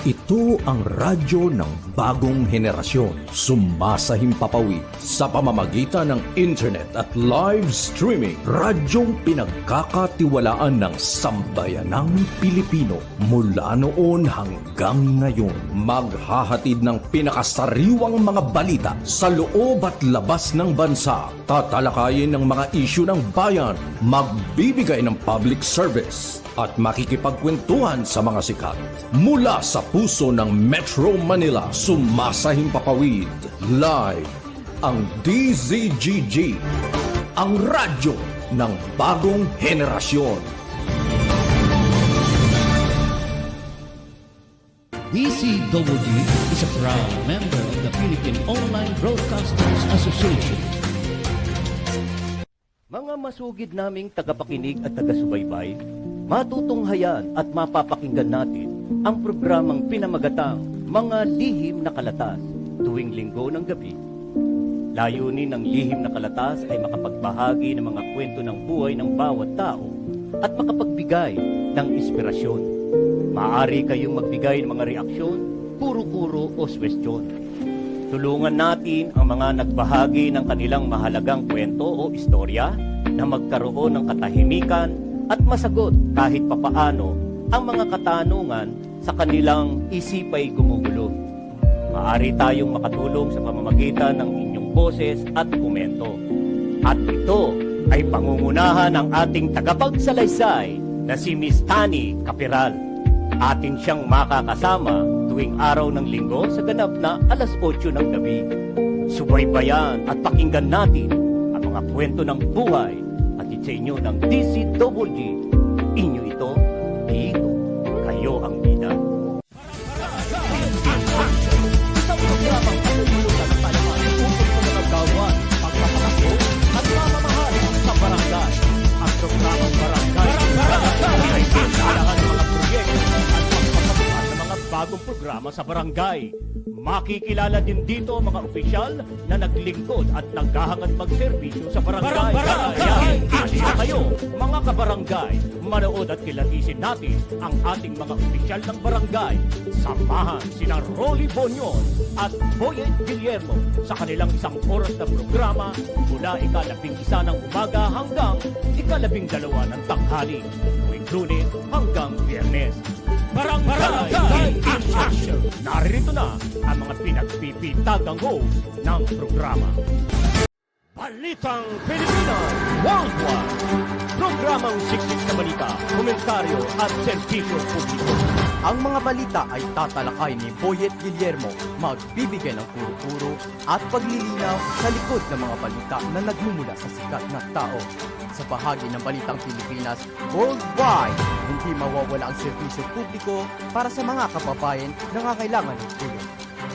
Ito ang radyo ng bagong henerasyon. Sumasahimpapawid sa pamamagitan ng internet at live streaming. Radyong pinagkakatiwalaan ng sambayanang Pilipino. Mula noon hanggang ngayon, maghahatid ng pinakasariwang mga balita sa loob at labas ng bansa. Tatalakayin ng mga isyu ng bayan. Magbibigay ng public service at makikipagkwentuhan sa mga sikat. Mula sa puso ng Metro Manila, sumasahimpapawid live ang DZGG, ang radyo ng bagong henerasyon. DZGG is a proud member of the Philippine Online Broadcasters Association. Mga masugid naming tagapakinig at taga-subaybay, matutunghayan at mapapakinggan natin ang programang pinamagatang Mga Lihim na Kalatas tuwing linggo ng gabi. Layunin ng Lihim na Kalatas ay makapagbahagi ng mga kwento ng buhay ng bawat tao at makapagbigay ng inspirasyon. Maaari kayong magbigay ng mga reaksyon, kuro-kuro o suwestyon. Tulungan natin ang mga nagbahagi ng kanilang mahalagang kwento o istorya na magkaroon ng katahimikan at masagot kahit papaano ang mga katanungan sa kanilang isipay gumugulo. Maaari tayong makatulong sa pamamagitan ng inyong boses at komento. At ito ay pangungunahan ng ating tagapagsalaysay na si Miss Tani Capiral. Atin siyang makakasama tuwing araw ng linggo sa ganap na 8:00 ng gabi. Subaybayan at pakinggan natin ang mga kwento ng buhay at sa inyo ng DZGG. Inyo ito, dito, kayo ang bida. Isang programang katululutan ng talaman ukol sa mga gawan, pagpapakaso at mamamahal sa barangay. Ang programang barangay ay kailangan ng mga proyekto at pagpapatuan ng mga bagong programa sa barangay. Makikilala din dito ang mga opisyal na naglingkod at naghahangad magserbisyo sa barangay. Kaya, asya kayo, mga kabarangay, manood at kilatisin natin ang ating mga opisyal ng barangay. Samahan sina Rolly Bonion at Boyet Guillermo sa kanilang 1 oras na programa mula 11:00 ng umaga hanggang 12:00 ng tanghali, tuwing Lunes hanggang Biyernes. Barangay Action! Narito na ang mga pinagpipintagang host ng programa. Balitang Pilipinas Worldwide. Programang siksik sa balita, komentaryo at serbisyo publiko. Ang mga balita ay tatalakay ni Boyet Guillermo, magbibigay ng puro-puro at paglilinaw sa likod ng mga balita na nagmumula sa sikat na tao. Sa bahagi ng Balitang Pilipinas Worldwide, hindi mawawala ang serbisyo publiko para sa mga kababayan na nangangailangan ng tulong.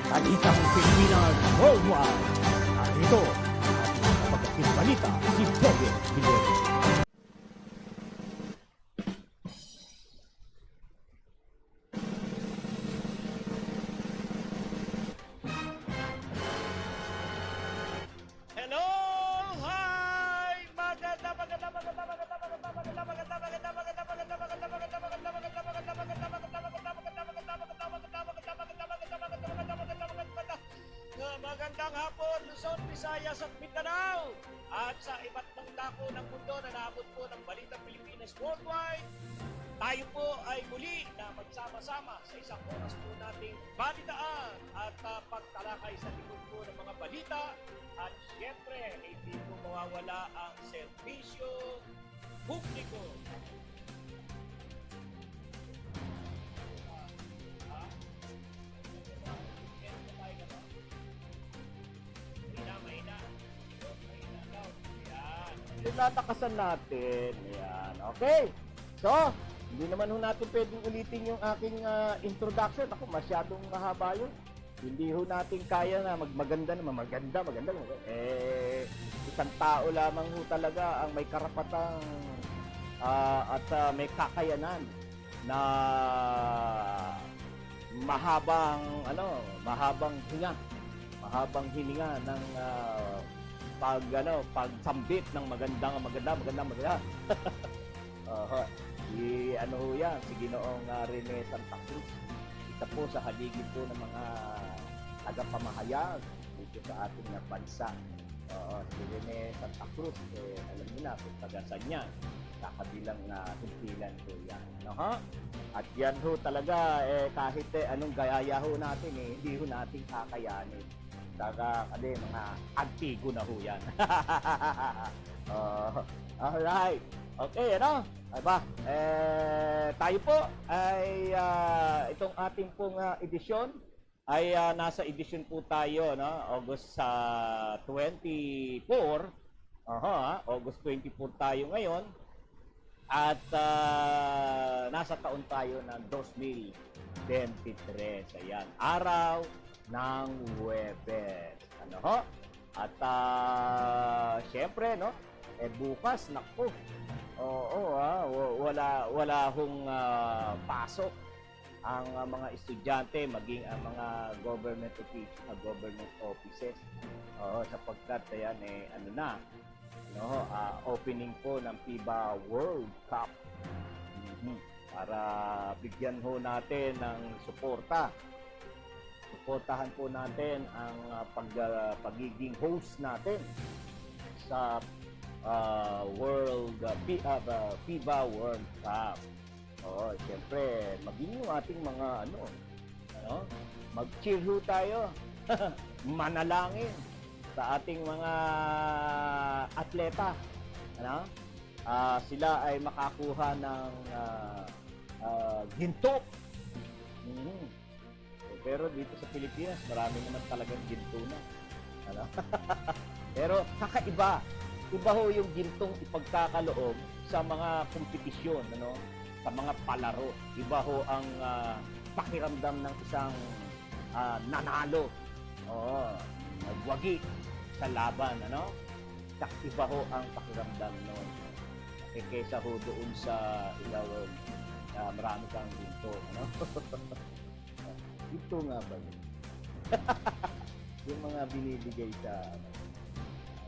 Balitang Pilipinas Worldwide. Narito ang pagdating balita si Boyet Guillermo. Magandang hapon, Luzon, Visayas at Mindanao. At sa iba't ibang dako ng mundo na naabot po ng Balitang Pilipinas Worldwide, tayo po ay muli na magsama-sama sa isang oras po nating balitaan at pagtalakay sa likod po ng mga balita. At siyempre, hindi po mawawala ang serbisyo publiko. Tinatakasan natin. Ayan. Okay. So, hindi naman ho natin pwedeng ulitin yung aking introduction. Ako, masyadong mahaba yun. Hindi ho natin kaya na maganda naman. Maganda. Isang tao lamang ho talaga ang may karapatang at may kakayanan na mahabang hininga ng pagsambit ng maganda. Si Ginoong Rene Santa Cruz. isa po sa haligi po ng mga tagapamahayag dito sa ating bansa. Si Rene Santa Cruz, alam niyo na kung taga saan yan. Kakabilang na himpilan po yan. At yan ho talaga, kahit anong gayaya ho natin, hindi ho natin kakayanin. Saka mga antigo na ho yan. Alright. Okay, Aba, tayo po ay itong ating pong edisyon ay nasa edisyon po tayo, August 24. August 24 tayo ngayon. At nasa taon tayo ng 2023. Ayan, araw ng Huwebes. At syempre, bukas, naku. Wala hong pasok ang mga estudyante, maging ang mga government offices. Sapagkat ayan opening po ng FIBA World Cup. Para bigyan ho natin ng suporta. Suportahan po natin ang pagiging host natin sa FIBA World Cup. Siyempre, maging yung ating mga mag-cheer ho tayo. Manalangin sa ating mga atleta. Sila ay makakuha ng ginto. Pero dito sa Pilipinas, marami naman talagang ginto na. Pero kakaiba. Iba ho yung gintong ipagkakaloob sa mga kompetisyon, sa mga palaro. Iba ho ang pakiramdam ng isang nanalo. Nagwagi sa laban, Iba ho ang pakiramdam noon. Kaysa ho doon sa ilaw, marami kang ginto, Ginto nga ba yun? Yung mga binibigay sa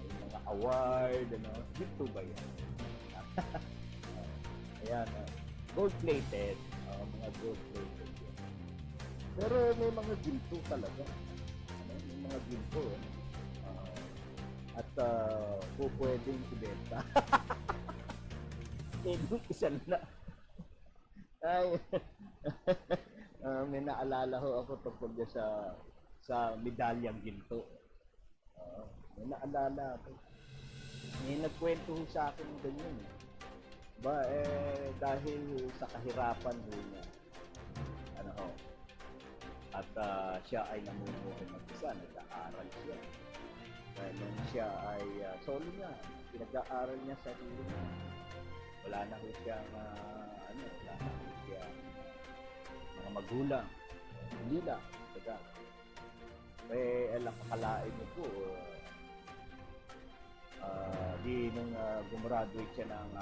yung mga award, ginto ba yan? Ayan, gold-plated, mga gold-plated yan. Pero may mga ginto talaga. May mga ginto, at pwedeng ibenta. Isa na. Ay, may naalala ho ako tungkol sa medalyang ginto. May naalala ako. May nagkwento ho sa akin ng ganyan. Dahil sa kahirapan ho niya. At siya ay namumuhay mag-isa, nag-aaral siya. Nung siya ay solo niya, pinag-aaral niya sa sarili niya. Wala na ho siyang mga magulang. Hindi lang. Alam kakalain niyo po, nung gumraduate siya ng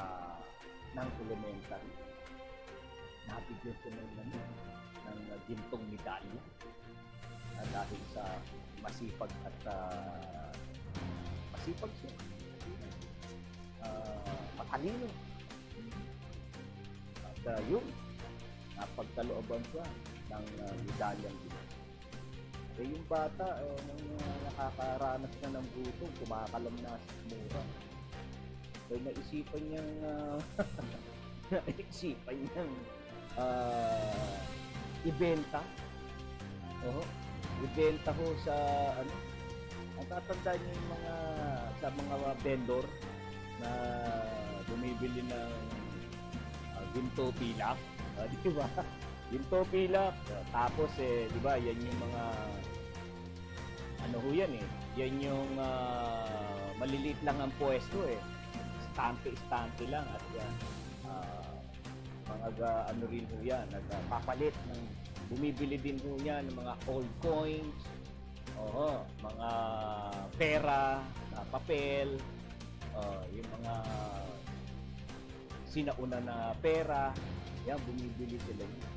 elementary, nabigyan siya ng gintong medalya dahil sa masipag at masipag siya. Matalino. At yun, napagkalooban siya ng medalyang ginto. Yung bata, nung nakakaranas na ng gutom, kumakalam na sa mura. Naisipan niyang ibenta. Ibenta ho sa ang tatandaan niyo yung sa mga vendor na bumibili ng ginto pilak, di ba? Ginto pilak. Tapos di ba, yan yung mga yan yan yung maliliit lang ang pwesto Stante lang at yan. Mga rin ho yan, nagpapalit ng bumibili din ho yan ng mga old coins, mga pera, papel, yung mga sinauna na pera, yan, bumibili sila yun.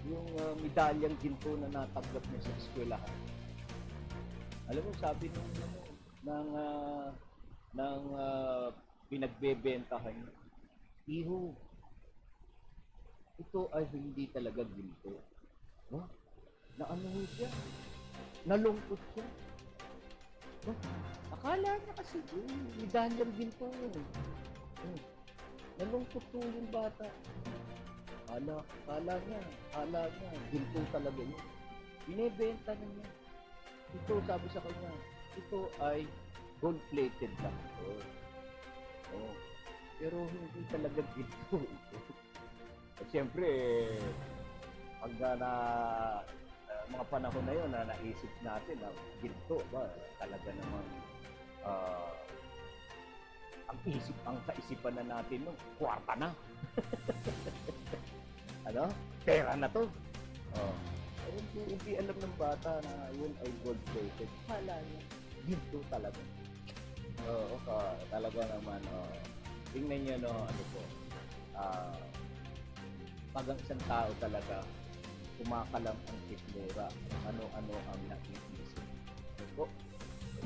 Yung medalyang ginto na natanggap niya sa eskwelahan. Alam mo, sabi ng pinagbebentahan niya, ito ay hindi talaga ginto. No? Na ano siya? Nalungkot siya. No? Akala niya kasi medalyang ginto yun. Nalungkot po yung bata. Akala niya, ginto talaga yun. Binebenta na niya. Ito, sabi sa kanya, ito ay gold-plated lang. Oh. Pero hindi talaga ginto ito. At siyempre, pag mga panahon na yun na naisip natin na ginto ba, talaga naman ang kaisipan na natin nung kwarta na. Ano? Pera na to. Hindi alam ng bata na yun ay gold-plated. Hala niya, ginto talaga. Talaga naman, tingnan niyo, no, ano po, pag ang isang tao talaga, kumakalam ang sikmura, ano-ano ang naiisip.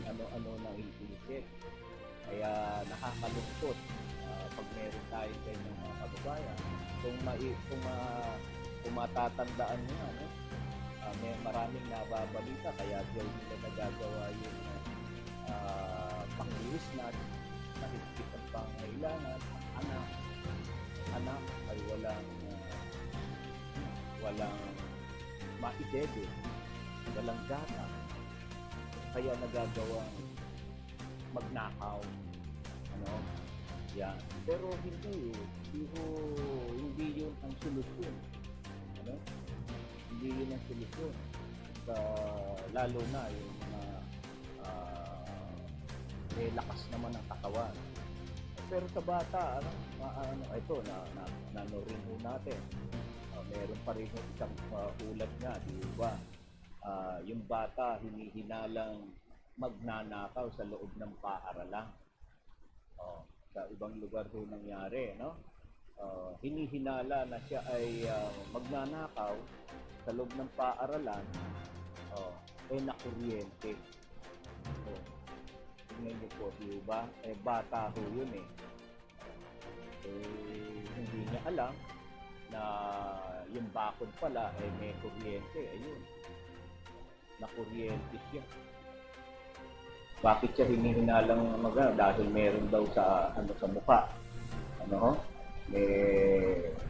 Ano-ano naiisip. Kaya nakakalungkot pag meron tayo ganyang mga kababayan. Kung matatandaan nyo nga, no? May maraming nababalita, kaya diyan nila nagagawa yung pang-iwis na mahigpit ang pangailangan. Anak ay walang maidede, walang gata, kaya nagagawang magnakaw. Yan. Pero hindi yun ang solusyon. Hindi yun ang solusyon. Lalo na yung mga may lakas naman ng katawan. Pero sa bata, ito, nanorin po natin. Meron pa rin yung isang ulat nga, di ba? Yung bata, hinihinalang magnanakaw sa loob ng paaralan. Sa ibang lugar doon nangyari, no? Hinihinala na siya ay magnanakaw sa loob ng paaralan, nakuryente. Tingnan niyo po, di ba? Bata ho yun hindi niya alam na yung bakod pala may kuryente. Ayun, nakuryente siya. Bakit siya hinihinalang dahil meron daw sa mukha.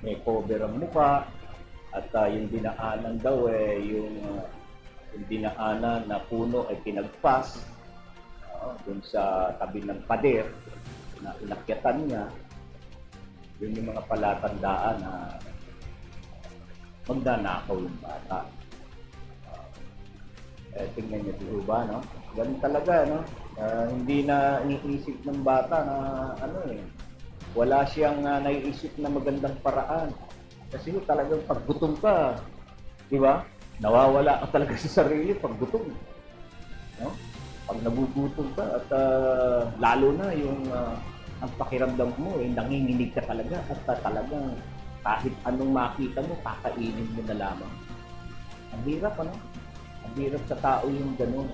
May cover ang mukha at yung dinaanan daw yung dinaanan na puno ay pinagpas dun sa tabi ng pader na inakyatan niya. Yun yung mga palatandaan na magnanakaw yung bata. Tingnan niyo po ba, no? Ganun talaga, no? Hindi na iniisip ng bata na wala siyang naiisip na magandang paraan. Kasi talagang pag gutom ka, di ba? Nawawala ka talaga sa sarili pag gutom. No? Pag nagugutom ka at lalo na yung ang pakiramdam mo, nanginginig ka talaga at talagang kahit anong makita mo, kakainin mo na lamang. Ang hirap, Ang hirap sa tao yung gano'n.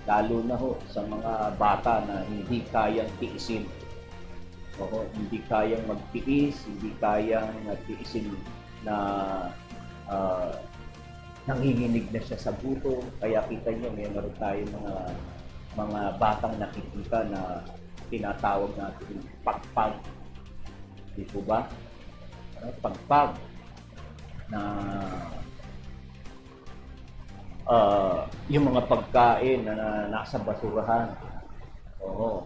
Lalo na sa mga bata na hindi kayang tiisin. Hindi kayang magtiis, hindi kayang tiisin na nanginginig na siya sa gutom. Kaya kita niyo, meron tayo mga batang nakikita na tinatawag natin pagpag. Di po ba? Pagpag na yung mga pagkain na nasa basurahan.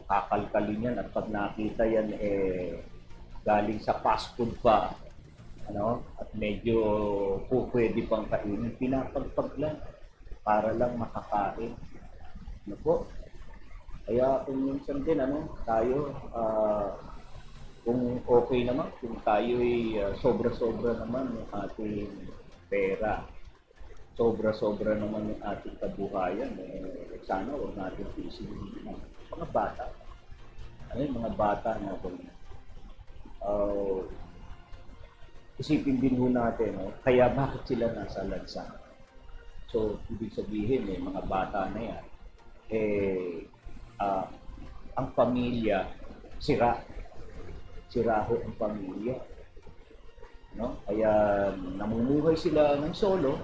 Kakalkalin yan at pag nakita yan galing sa fast food pa, at medyo pwede pang kainin, pinapagpag lang para lang makakain. Kaya kung minsan din tayo kung okay naman, kung tayo ay sobra-sobra naman yung ating pera, sobra-sobra naman yung ating kabuhayan, sana huwag natin isipin mga bata. Mga bata natin. Isipin din ho natin, kaya bakit sila nasa lansa? So, ibig sabihin, mga bata na yan, ang pamilya, sira ho ang pamilya. Kaya namumuhay sila ng solo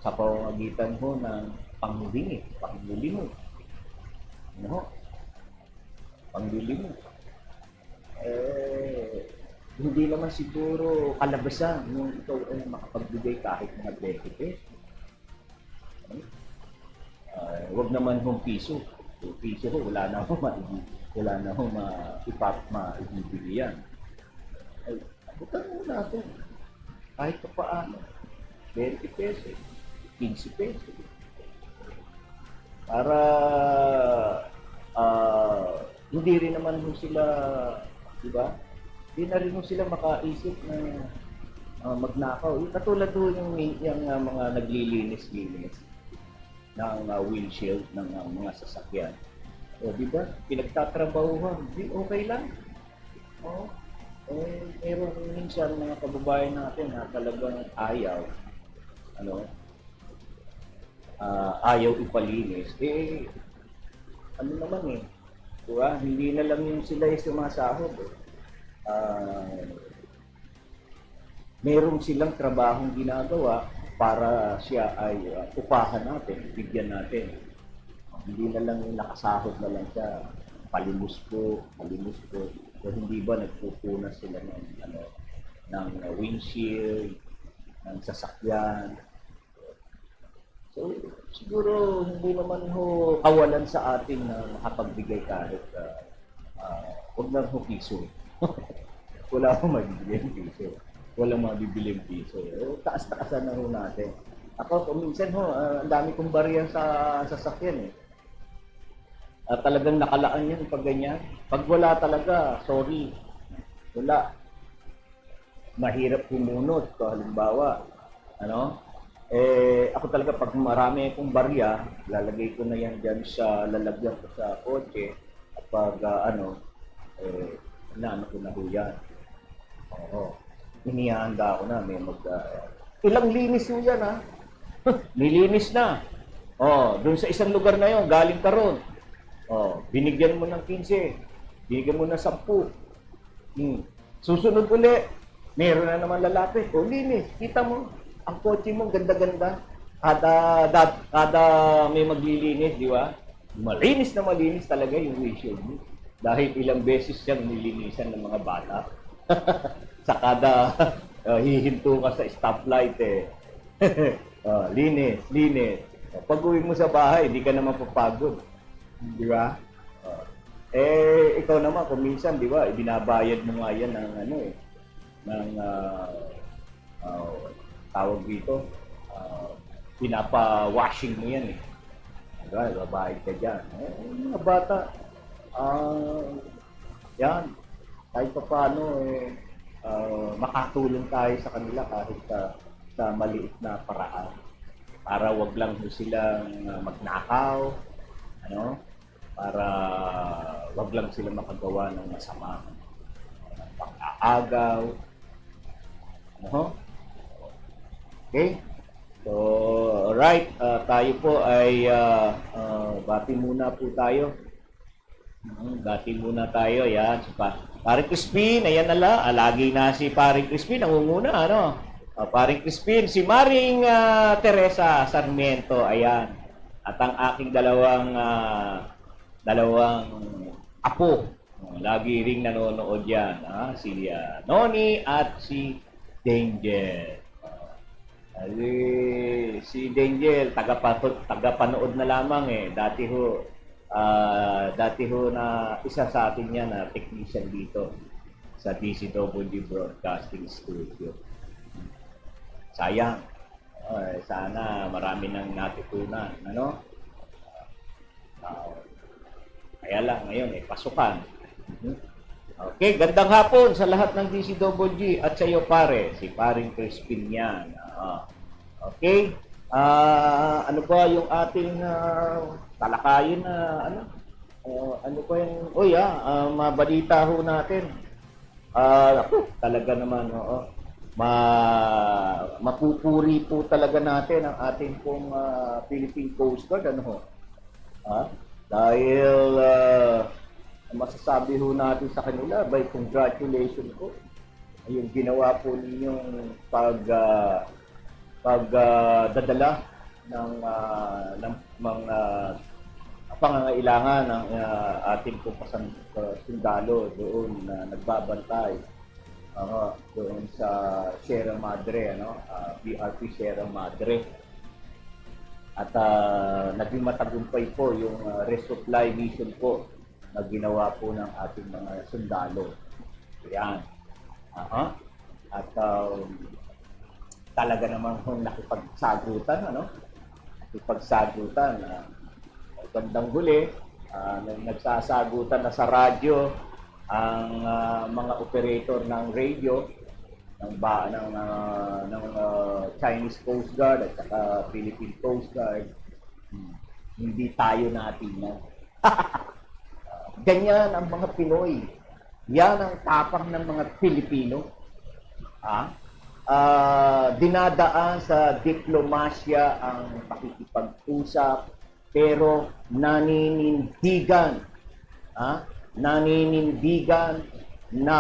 sa pamamagitan ho ng panglilimo. Ano? Panglilimo. Hindi naman siguro kalabasan yung ikaw ay makapagbigay kahit mga 20 pesos. Wag naman hong piso. Yung piso ho, wala na ho maibibili yan. Ay, abutan mo natin. Kahit pa paano. 20 pesos, 15 pesos. Para hindi rin naman ho sila, di ba? Hindi na rin ho sila makaisip na magnakaw. Katulad ho yung mga naglilinis-linis ng windshield ng mga sasakyan. O, di ba? Pinagtatrabahuhan. Di, okay lang. O, meron minsan mga kababayan natin na talagang ayaw. Ayaw ipalinis. Ano naman diba? Hindi na lang yung sila yung sumasahod. Meron silang trabahong ginagawa para siya ay upahan natin, bigyan natin. Hindi na lang yung nakasahod na lang siya, palimos po. So, hindi ba nagpupunas sila ng windshield, ng sasakyan. So, siguro hindi naman ho kawalan sa atin na makapagbigay kahit huwag lang ho piso. Wala akong mabibili ng piso. Walang mabibili ng piso. Taas-taasan na ho natin. Ako, minsan ang dami kong bariya sa sasakyan talagang nakalaan yan pag ganyan. Pag wala talaga, sorry. Wala. Mahirap pumunod. So, halimbawa, ako talaga pag marami akong barya, lalagay ko na yan dyan sa lalagyan ko sa kotse. At pag inaano ko na ho yan. Inihanda ko na, may ilang linis ho yan nilinis na. Doon sa isang lugar na yon, galing ka ron. Binigyan mo ng 15, binigyan mo ng 10. Susunod uli, meron na naman lalapit. Linis, kita mo, ang kotse mo ganda-ganda. Kada may maglilinis, di ba? Malinis na malinis talaga yung windshield mo. Dahil ilang beses siyang nilinisan ng mga bata. Sa kada hihinto ka sa stoplight linis. Pag uwi mo sa bahay, hindi ka naman papagod. Di ba? Ikaw naman, kung minsan, di ba, ibinabayad mo nga yan ng tawag dito, pinapa-washing mo yan Diba, babayad ka dyan. Mga bata, yan, kahit pa paano, makatulong tayo sa kanila kahit sa maliit na paraan. Para wag lang silang magnakaw, para wag lang sila makagawa ng masama, pang-aagaw. Okay? So, alright, tayo po ay bati muna po tayo. Bati muna tayo, yan. Paring Crispin, ayan lagi na si Paring Crispin, nangunguna, Paring Crispin, si Maring Teresa Sarmiento, ayan. At ang aking dalawang apo, lagi ring nanonood yan, si Noni at si Dangel. Si Dangel, tagapanood na lamang Dati ho na isa sa atin yan na technician dito sa DCWD Broadcasting Studio. Sayang. Sana marami nang natutunan, kaya lang ngayon pasukan. Okay, gandang hapon sa lahat ng DCWD at sa iyo pare, si Paring Crispin yan. Okay? Ano ba yung ating talakayin na ano ba yung mabalita ho natin. Talaga naman mapupuri po talaga natin ang ating pong Philippine Coast Guard dahil masasabi ho natin sa kanila by congratulations po yung ginawa po ninyong dadala ng mga pangangailangan ng ating pong sundalo doon na nagbabantay doon sa Sierra Madre, PRP Sierra Madre. At naging matagumpay po yung resupply mission po na ginawa po ng ating mga sundalo. Yan. At talaga namang nakipagsagutan, nakipagsagutan. Bandang huli, nagsasagutan na sa radyo ang mga operator ng radio ng Chinese Coast Guard at saka Philippine Coast Guard. Hindi tayo natin. Ganyan ang mga Pinoy. Yan ang tapang ng mga Pilipino. Dinadaan sa diplomasya ang pakikipag-usap, pero naninindigan na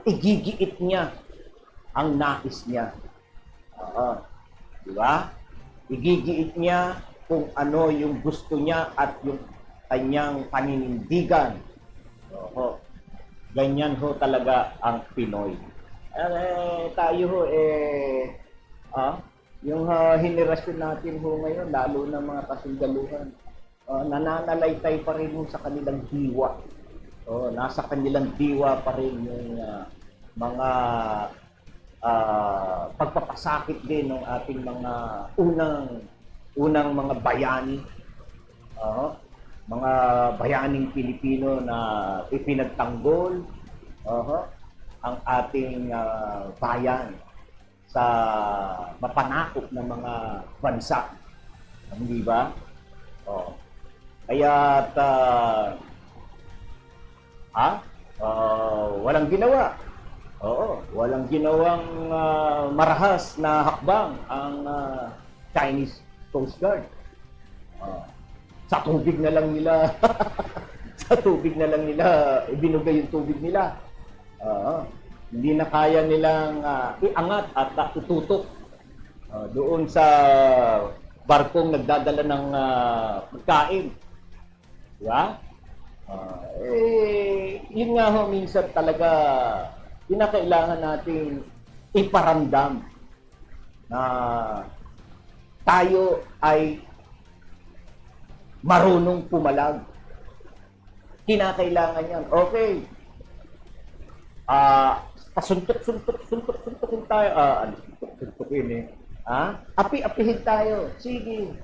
igigiit niya ang nais niya. Di ba? Igigiit niya kung ano yung gusto niya at yung kanyang paninindigan. Ganyan ho talaga ang Pinoy. Tayo ho, yung henerasyon natin ho ngayon, lalo na mga kasundaluhan, nananalaytay pa rin sa kanilang diwa. Nasa kanilang diwa pa rin yung mga pagpapasakit din ng ating mga unang mga bayani. Mga bayaning Pilipino na ipinagtanggol ang ating bayan sa mapanakop ng mga bansa. Hindi ba? Kaya walang ginawa. Walang ginawang marahas na hakbang ang Chinese Coast Guard. Sa tubig na lang nila ibinugay yung tubig nila. Hindi na kaya nilang iangat at itutok doon sa barkong nagdadala ng pagkain. Diba? Yun nga ho, minsan talaga kinakailangan nating iparamdam na tayo ay marunong pumalag. Kinakailangan yan. Okay. Pasuntok-suntokin tayo. Suntokin Api-apihin tayo. Sige.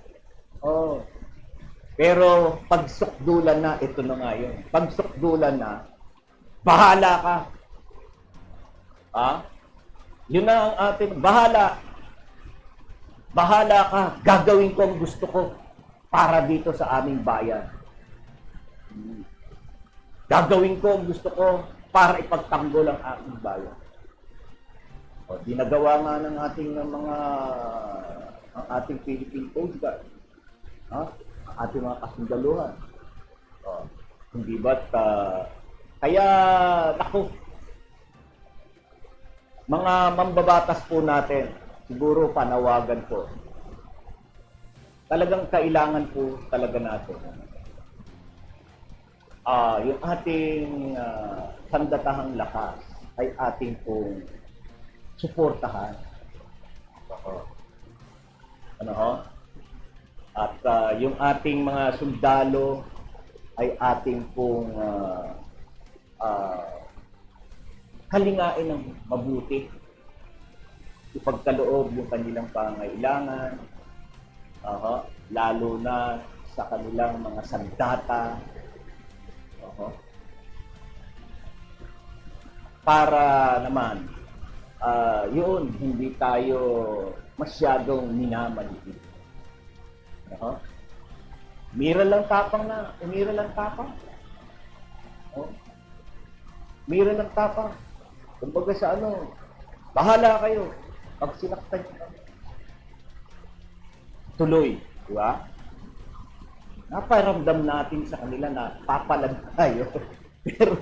Pero pag sukdulan na, ito na nga yun. Pag sukdulan na, bahala ka. Yun na ang ating, bahala ka. Gagawin ko ang gusto ko para dito sa aming bayan. Gagawin ko ang gusto ko para ipagtanggol ang aking bayan. Dinagawa nga ng ating Philippine Coast Guard. Ang ating mga kasundaluhan. Hindi ba't kaya naku, mga mambabatas po natin, siguro panawagan po. Talagang kailangan po talaga natin yung ating sandatahang lakas ay ating pong suportahan. At yung ating mga sundalo ay ating pong kalingain ng mabuti. Ipagkaloob yung kanilang pangailangan, lalo na sa kanilang mga sandata, para naman yun, hindi tayo masyadong minamaliit. Umira lang tapang. Umira lang tapang. Kumbaga sa bahala kayo. Pag sinaktan nyo kami, tuloy. Di ba? Naparamdam natin sa kanila na papalag tayo. Pero,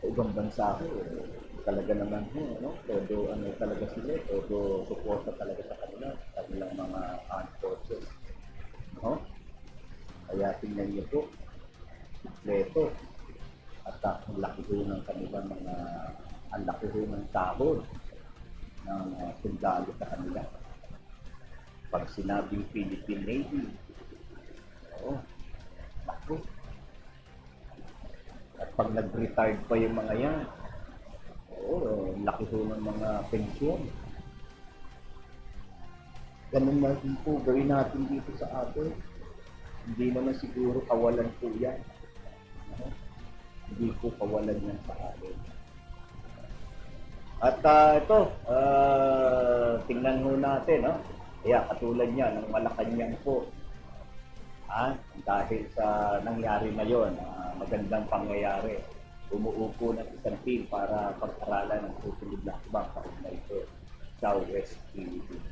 Sa ibang bansa ko, talaga naman todo ano talaga sila, todo suporta talaga sa kanila, sa kanilang mga armed forces. No? Kaya tingnan niyo po, kompleto. At ang laki ho ng kanilang ang laki ho ng sahod ng sundalo sa kanila. Pag sinabing Philippine Navy, laki. At pag nag-retired pa yung mga yan, laki ho ng mga pensyon. Ganun na din po gawin natin dito sa atin. Hindi naman siguro kawalan po yan. Hindi po kawalan yan sa atin. At ito, tingnan mo natin, kaya katulad niya ng Malacanang po, dahil sa nangyari na yon, magandang pangyayari, umuupo ng isang team para pag-aralan ng susunod na ibang kaugnay ito sa West Philippines.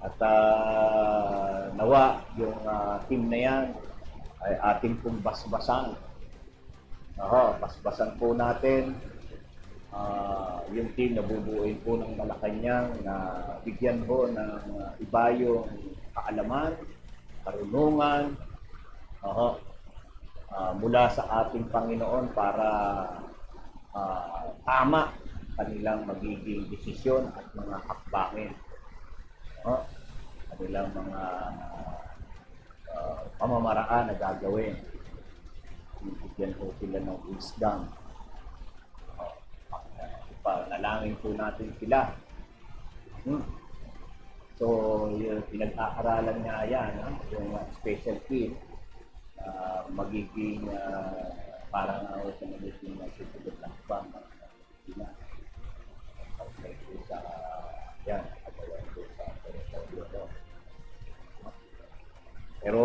At nawa yung team na yan ay ating pong basbasan. Basbasan po natin yung team na bubuuin po ng Malacanang na bigyan po ng iba yung kaalaman, karunungan, mula sa ating Panginoon para tama kanilang magiging desisyon at mga hakbangin. Kanilang mga pamamaraan na gagawin. Bigyan po sila ng wisdom. Panalangin po natin sila. So, yung pinag-aaralan nga yan, yung special team, magiging parang sa magiging susunod na bang sila. Okay, sa yan, kagawan po sa territorio. Pero,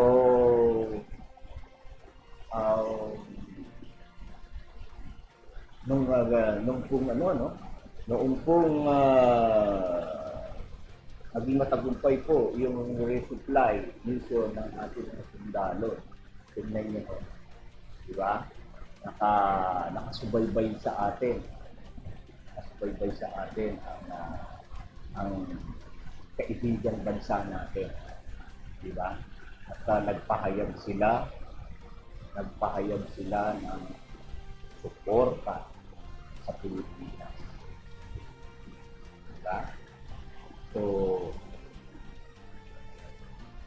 nung pong naging matagumpay po yung resupply mission ng ating mga sundalo. Tingnan niyo po. Di ba? Nakasubaybay sa atin. Nakasubaybay sa atin ang kaibigang bansa natin. Di ba? At nagpahayag sila ng suporta sa Pilipinas. Diba? So,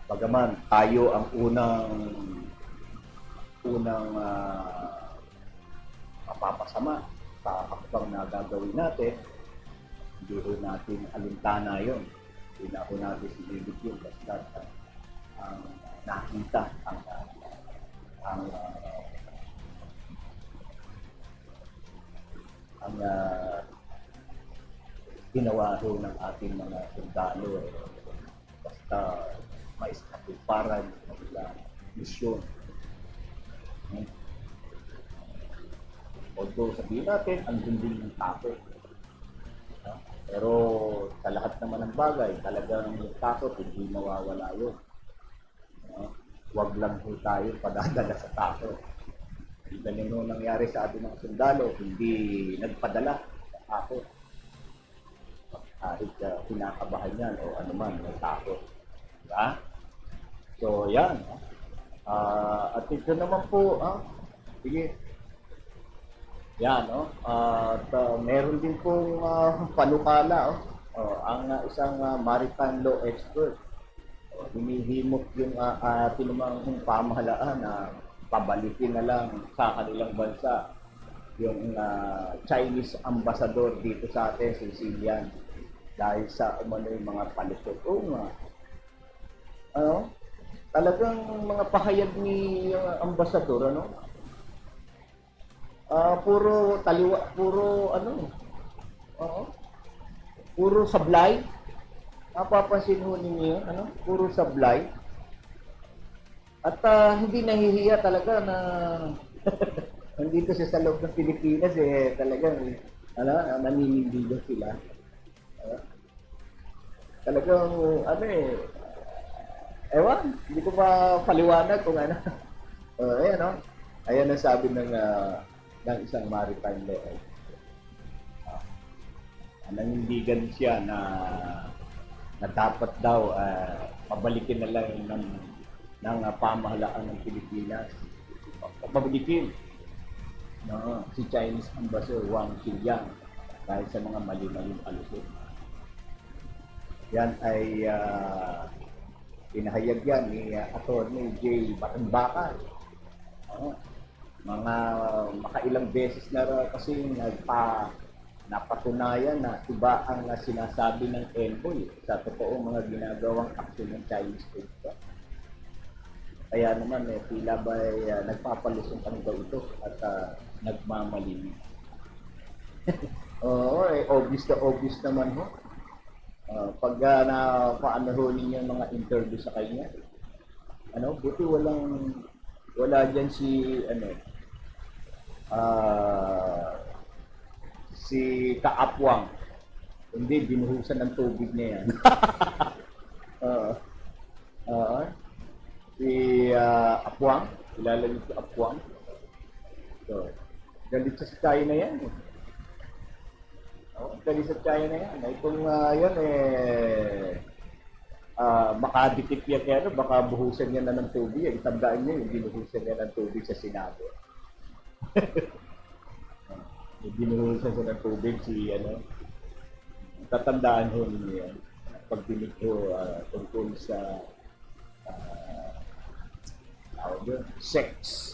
bagaman tayo ang unang mapapasama sa hakbang na gagawin natin, hindi rin natin alintana yun. Hindi na ako natin sinilip yun basta ang nakita ang ginawa ho ng ating mga sundalo basta maiskatuparan ng ilang misyon. Although sabihin natin, ang dinding ng takot. Pero sa lahat naman ng bagay, talagang takot, hindi mawawala yun. Huwag lang po tayo padadala sa takot. Ganyan nung nangyari sa ating mga sundalo, hindi nagpadala sa takot. Kahit kinakabahan yan o anuman, may takot. Diba? So, yan. At ito naman po, sige. Yan, no? At meron din pong panukala, ang isang maritime law expert. Hinihimok yung tinumang pamahalaan na pabalikin na lang sa kanilang bansa yung Chinese ambassador dito sa atin, si Sicilian, dahil sa umano yung mga palikot. Oo nga. Talagang mga pahayag ni ambassador, puro taliwa, puro puro sablay. Napapansin ho ninyo yun, puro sablay. At hindi nahihiya talaga na nandito sa loob ng Pilipinas, talagang naninindigan sila. Talagang, ewan, hindi ko pa paliwanag kung ano. Ayan, ayan ang sabi ng isang maritime law. Nanindigan siya na dapat daw pabalikin na lang ng pamahalaan ng Pilipinas. Pabalikin si Chinese Ambassador Wang Xiliang dahil sa mga mali-maling palusot. Yan ay pinahayag yan ni Attorney J. Batanbakan. Mga makailang beses na kasi napatunayan na iba ang sinasabi ng envoy sa totoong mga ginagawang aksyon ng Chinese state. Kaya naman tila ba nagpapalusong ang daw ito at nagmamalinis. Oo, obvious naman ho. Pag paano ho ninyo mga interview sa kanya, buti wala dyan si Kaapwang. Hindi, binuhusan ng tubig niya yan. Si Apwang, kilala niyo si Apwang. So, galit sa China yan. Galit sa China yan. Kung yan makadikit yan kaya baka buhusan niya na ng tubig. Itandaan niyo yung binuhusan niya ng tubig sa Senado. Binuhusan siya ng tubig tatandaan ho ninyo yan. Pag binigyo tungkol sa sex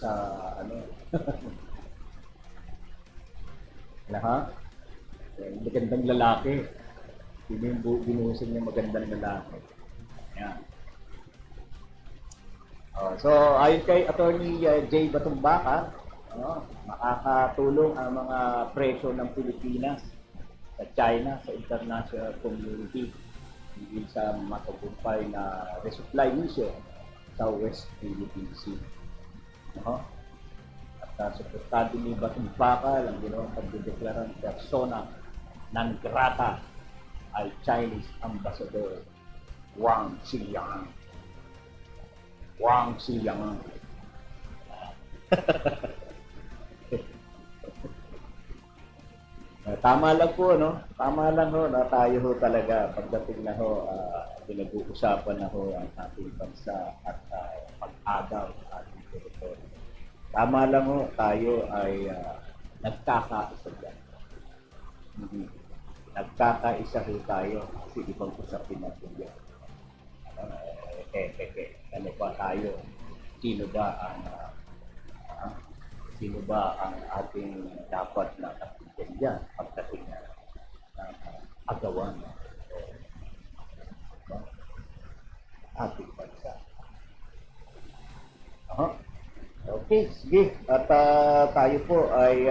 magandang lalaki. Sino yung binuhusan niya magandang lalaki? Yan. So ayon kay Attorney J. Batanbakan, makakatulong ang mga preso ng Pilipinas sa China, sa international community dahil sa matagumpay na resupply mission sa West Philippine Sea. At suportado ni Batanbakan ang ginawang pagdedeklara ng persona non grata ay Chinese Ambassador Wang Xiliang. Wang Xiliang. Tama lang po, Tama lang na tayo ho talaga pagdating na pinag-uusapan na ang ating bansa at pag-agaw sa ating teritoryo. Tama lang tayo ay nagkakaisa dyan. Nagkakaisa ho tayo kasi ibang usapin natin yan. Ano ba tayo? Sino ba ang ating dapat na kapityan dyan pagdating na agawan ating bansa. Okay, sige. At tayo po ay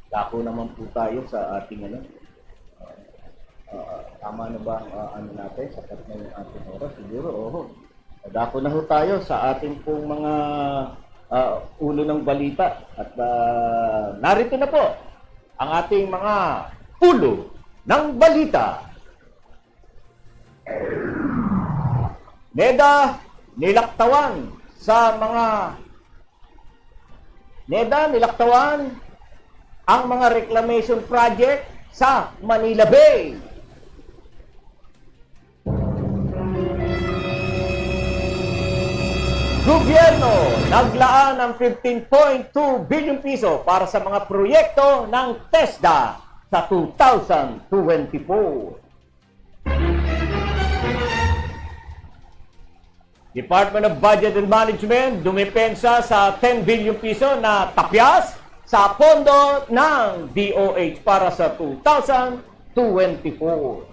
dako naman po tayo sa ating tama na ba ang natin? Sapat na yung ating oras? Siguro, dako na ho tayo sa ating pong mga ulo ng balita. At narito na po ang ating mga ulo ng balita. NEDA nilaktawan ang mga reclamation project sa Manila Bay. Gobyerno naglaan ng 15.2 billion piso para sa mga proyekto ng TESDA sa 2024. Department of Budget and Management dumipensa sa 10 billion piso na tapyas sa pondo ng DOH para sa 2024.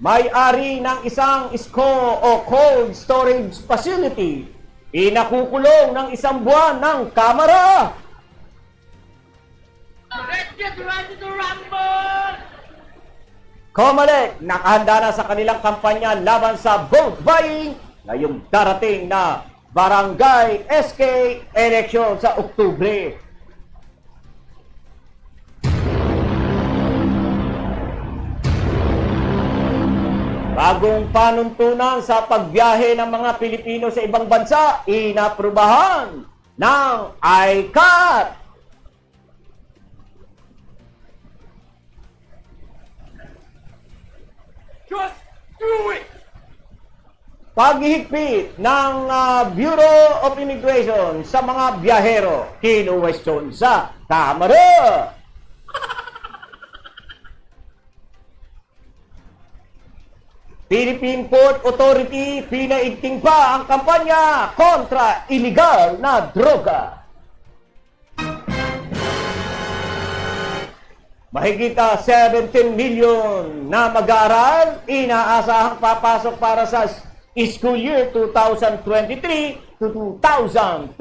May-ari ng isang SCO o cold storage facility, inakukulong ng isang buwan ng kamera. Comelec, nakahanda na sa kanilang kampanya laban sa vote buying ngayong darating na Barangay SK election sa Oktubre. Bagong panuntunan sa pagbiyahe ng mga Pilipino sa ibang bansa, inaprubahan ng ICAT. Just do it! Paghihigpit ng Bureau of Immigration sa mga biyahero, kinuwestiyon sa Kamara. Philippine Port Authority pinaigting pa ang kampanya kontra illegal na droga. Mahigit 17 million na mag-aaral inaasahang papasok para sa school year 2023 to 2024.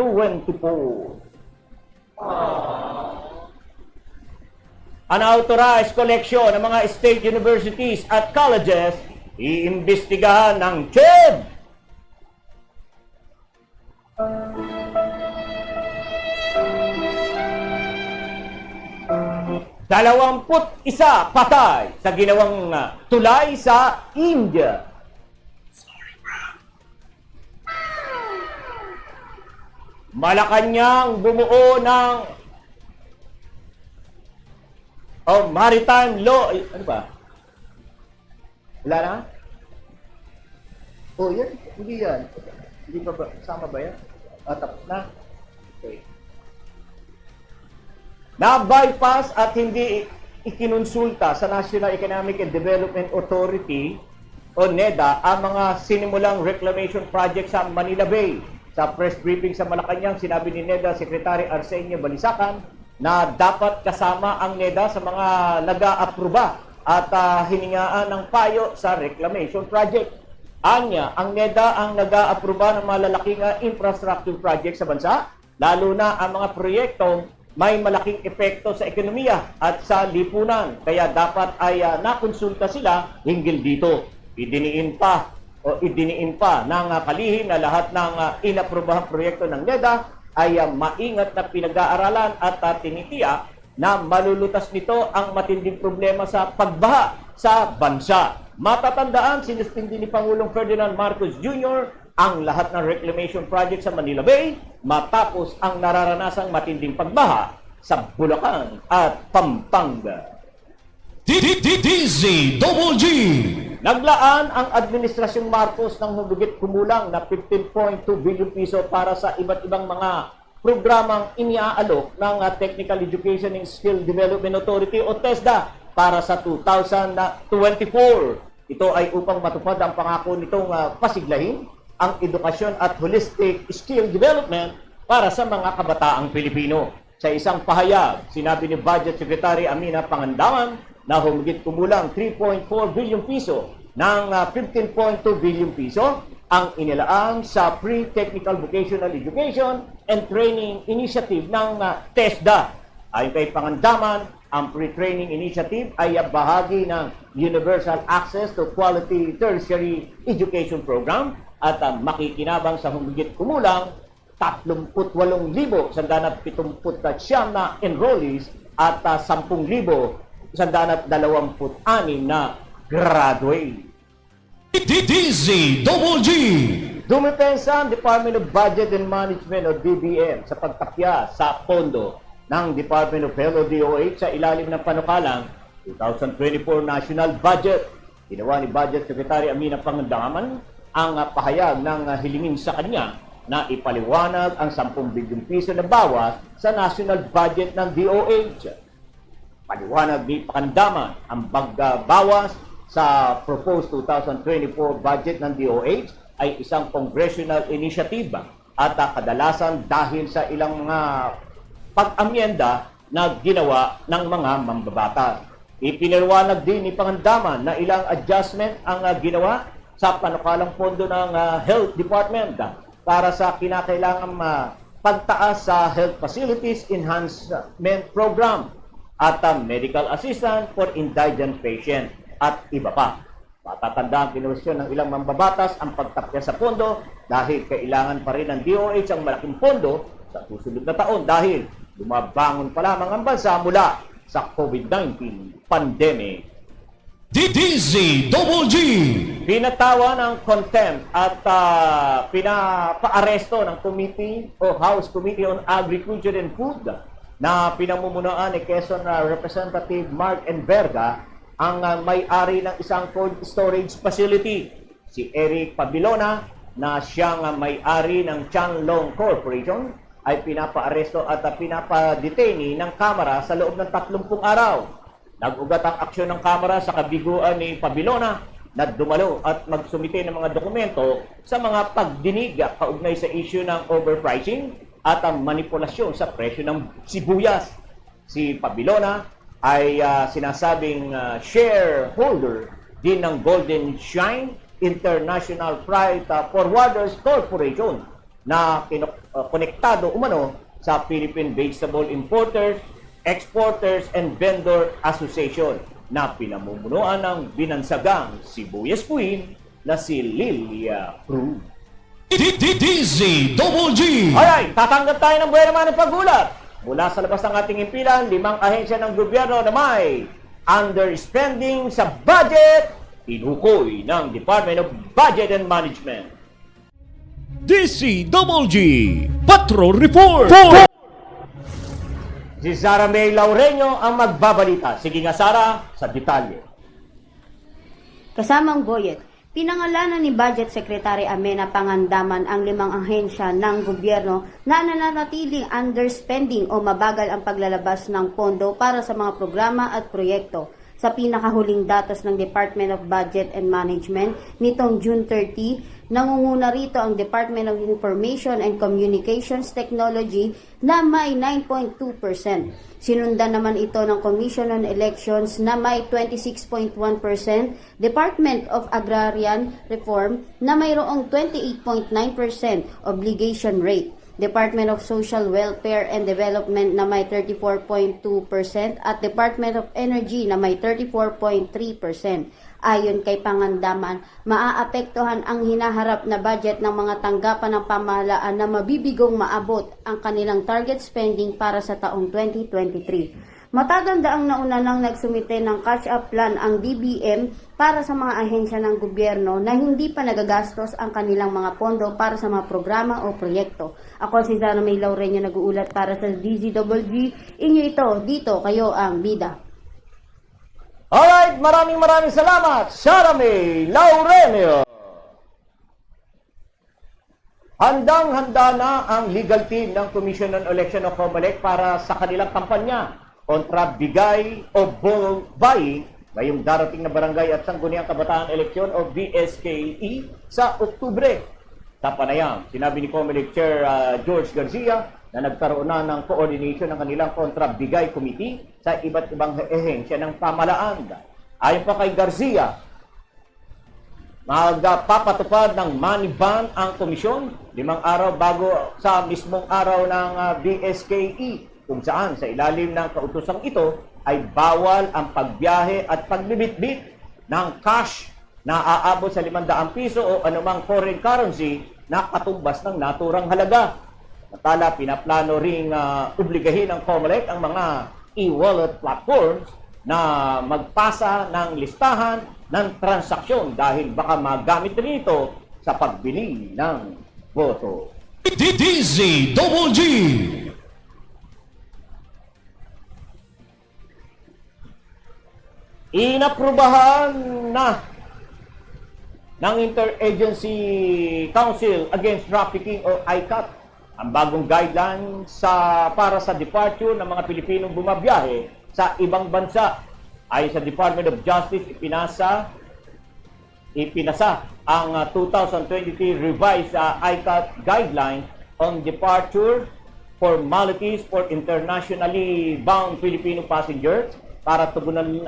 Unauthorized collection ng mga state universities at colleges iimbestigahan ng CHED. Dalawamput isa patay sa ginawang tulay sa India. Malacanang bumuo ng maritime law. Ano ba? Wala na? Oh, yan. Hindi yan. Hindi pa ba? Sama ba yan? Tapos na? Okay. Na-bypass at hindi ikinonsulta sa National Economic and Development Authority o NEDA ang mga sinimulang reclamation project sa Manila Bay. Sa press briefing sa Malacanang, sinabi ni NEDA Secretary Arsenio Balisacan na dapat kasama ang NEDA sa mga nag-aaproba at hiningaan ng payo sa reclamation project. Anya, ang NEDA ang nag-aaproba ng malalaking infrastructure project sa bansa, lalo na ang mga proyektong may malaking epekto sa ekonomiya at sa lipunan. Kaya dapat ay nakonsulta sila hinggil dito. Idiniin pa ng kalihim na lahat ng inaprobahang proyekto ng NEDA ay maingat na pinag-aaralan at tinitiyak na malulutas nito ang matinding problema sa pagbaha sa bansa. Matatandaan, sinustindi ni Pangulong Ferdinand Marcos Jr. ang lahat ng reclamation project sa Manila Bay matapos ang nararanasang matinding pagbaha sa Bulacan at Pampanga. DZGG. Naglaan ang Administrasyong Marcos ng humigit kumulang na 15.2 billion piso para sa iba't ibang mga programang iniaalok ng Technical Education and Skill Development Authority o TESDA para sa 2024. Ito ay upang matupad ang pangako nitong pasiglahin ang edukasyon at holistic skill development para sa mga kabataang Pilipino. Sa isang pahayag, sinabi ni Budget Secretary Amina Pangandaman na humigit kumulang 3.4 billion piso ng 15.2 billion piso ang inilaan sa Pre-Technical Vocational Education and Training Initiative ng TESDA. Ayon kay Pangandaman, ang pre-training initiative ay bahagi ng Universal Access to Quality Tertiary Education Program at makikinabang sa humigit kumulang 38,179 na enrollees at 10,126 na graduate. DZGG. Dumipensa ang Department of Budget and Management o DBM sa pagtapya sa pondo ng Department of Health o DOH sa ilalim ng panukalang 2024 National Budget. Ginawa ni Budget Secretary Amina Pangandaman ang pahayag ng hilingin sa kanya na ipaliwanag ang 10 bilyong piso na bawas sa national budget ng DOH. Paliwanag ni Pangandaman ang pagbawas sa proposed 2024 budget ng DOH ay isang congressional initiative at kadalasan dahil sa ilang mga pag-amyenda na ginawa ng mga mambabatas. Ipinaliwanag din ni Pangandaman na ilang adjustment ang ginawa sa panukalang pondo ng Health Department para sa kinakailangang pagtaas sa Health Facilities Enhancement Program at medical assistance for indigent patient at iba pa. Matatanda ang kinwestiyon ng ilang mambabatas ang pagtapya sa pondo dahil kailangan pa rin ng DOH ang malaking pondo sa susunod na taon dahil lumabangon pa lamang ang bansa mula sa COVID-19 pandemic. DDZ-Double-G! Pinatawa ng contempt at pinapaaresto ng Committee o House Committee on Agriculture and Food na pinamumunuan ni Quezon Representative Mark Enverga ang may-ari ng isang cold storage facility, si Eric Pabilona, na siyang may-ari ng Chanlong Corporation, ay pinapaaresto at pinapadetaini ng Kamara sa loob ng 30 araw. Nag-ugat ang aksyon ng Kamara sa kabiguan ni Pabilona na dumalo at magsumite ng mga dokumento sa mga pagdinig kaugnay sa issue ng overpricing at ang manipulasyon sa presyo ng sibuyas. Si Pabilona ay sinasabing shareholder din ng Golden Shine International Freight Forwarders Corporation na konektado umano sa Philippine Vegetable Importers, Exporters and Vendor Association na pinamumunuan ng binansagang sibuyas queen na si Lilia Cruz. DDZ-Double-G! Alright, tatanggap tayo ng buwan naman ng paggulat. Mula sa labas ng ating impilan, 5 ahensya ng gobyerno na may underspending sa budget, tinukoy ng Department of Budget and Management. DDZ-Double-G! Patrol Report! Si Sara May Laureño ang magbabalita. Sige nga Sara, sa detalye. Kasamang Boyet, pinangalanan ni Budget Secretary Amena Pangandaman ang 5 ahensya ng gobyerno na nananatiling underspending o mabagal ang paglalabas ng pondo para sa mga programa at proyekto. Sa pinakahuling datos ng Department of Budget and Management nitong June 30, nangunguna rito ang Department of Information and Communications Technology na may 9.2%. Sinundan naman ito ng Commission on Elections na may 26.1%, Department of Agrarian Reform na mayroong 28.9% obligation rate, Department of Social Welfare and Development na may 34.2% at Department of Energy na may 34.3%. Ayon kay Pangandaman, maaapektuhan ang hinaharap na budget ng mga tanggapan ng pamahalaan na mabibigong maabot ang kanilang target spending para sa taong 2023. Matatanda ang nauna nang nagsumite ng catch-up plan ang DBM para sa mga ahensya ng gobyerno na hindi pa nagagastos ang kanilang mga pondo para sa mga programa o proyekto. Ako si Sara May Laureño nag-uulat para sa DZWG. Inyo ito, dito kayo ang bida. Alright, maraming salamat, Sara May Laureño. Handang-handa na ang legal team ng Commission on Election o COMELEC para sa kanilang kampanya kontra bigay o bulk buying ngayong darating na barangay at sangguniang kabataan eleksyon o BSKE sa Oktubre. Sa panayam, sinabi ni COMELEC Chair George Garcia na nagkaroon na ng coordination ng kanilang kontra-bigay committee sa iba't ibang ehensya ng pamahalaan. Ayon pa kay Garcia, magpapatupad ng money ban ang komisyon 5 araw bago sa mismong araw ng BSKE kung saan sa ilalim ng kautosang ito ay bawal ang pagbiyahe at pagbibitbit ng cash na aabot sa 500 piso o anumang foreign currency na katumbas ng naturang halaga. Matala, pinaplano ring obligahin ng COMELEC ang mga e-wallet platforms na magpasa ng listahan ng transaksyon dahil baka magamit rin ito sa pagbili ng boto. DDZ-Double-G! Inaprubahan na ng Interagency Council Against Trafficking o ICAT ang bagong guideline para sa departure ng mga Pilipinong bumabiyahe sa ibang bansa. Ayon sa Department of Justice, ipinasa ang 2023 revised ICAT guideline on departure formalities for internationally bound Filipino passengers para tugunan